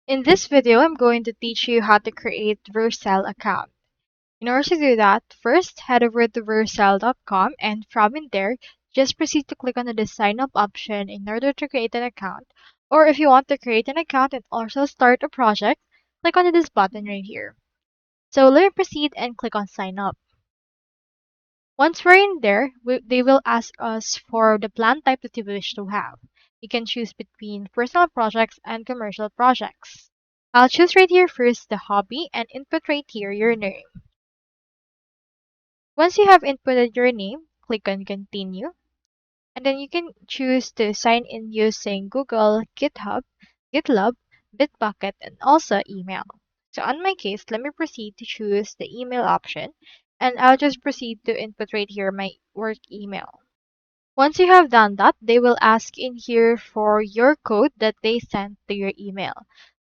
In this video, I'm going to teach you how to create Vercel account. In order to do that, first head over to vercel.com and from in there, just proceed to click on the sign up option in order to create an account. Or if you want to create an account and also start a project, click on this button right here. So let me proceed and click on sign up. Once we're in there, they will ask us for the plan type that you wish to have. You can choose between personal projects and commercial projects. I'll choose right here first the hobby and input right here your name. Once you have inputted your name, click on continue. And then you can choose to sign in using Google, GitHub, GitLab, Bitbucket, and also email. So on my case, let me proceed to choose the email option. And I'll just proceed to input right here my work email. Once you have done that, they will ask in here for your code that they sent to your email.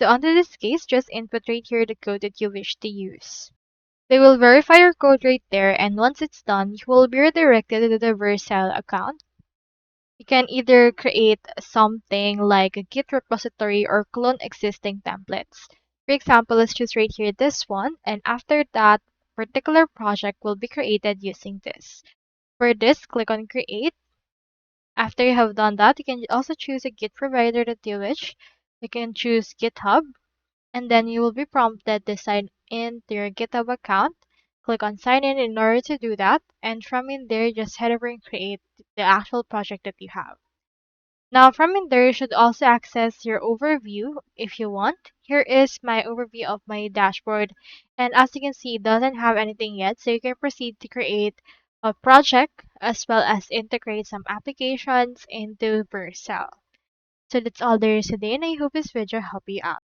So under this case, just input right here the code that you wish to use. They will verify your code right there, and once it's done, you will be redirected to the Vercel account. You can either create something like a Git repository or clone existing templates. For example, let's choose right here this one, and after that particular project will be created using this. For this, click on create. After you have done that, you can also choose a Git provider that you wish. You can choose GitHub, and then you will be prompted to sign in to your GitHub account. Click on sign in order to do that, and from in there, just head over and create the actual project that you have. Now from in there, you should also access your overview if you want. Here is my overview of my dashboard, and as you can see, it doesn't have anything yet, so you can proceed to create a project as well as integrate some applications into Vercel. So that's all there is today, and I hope this video helped you out.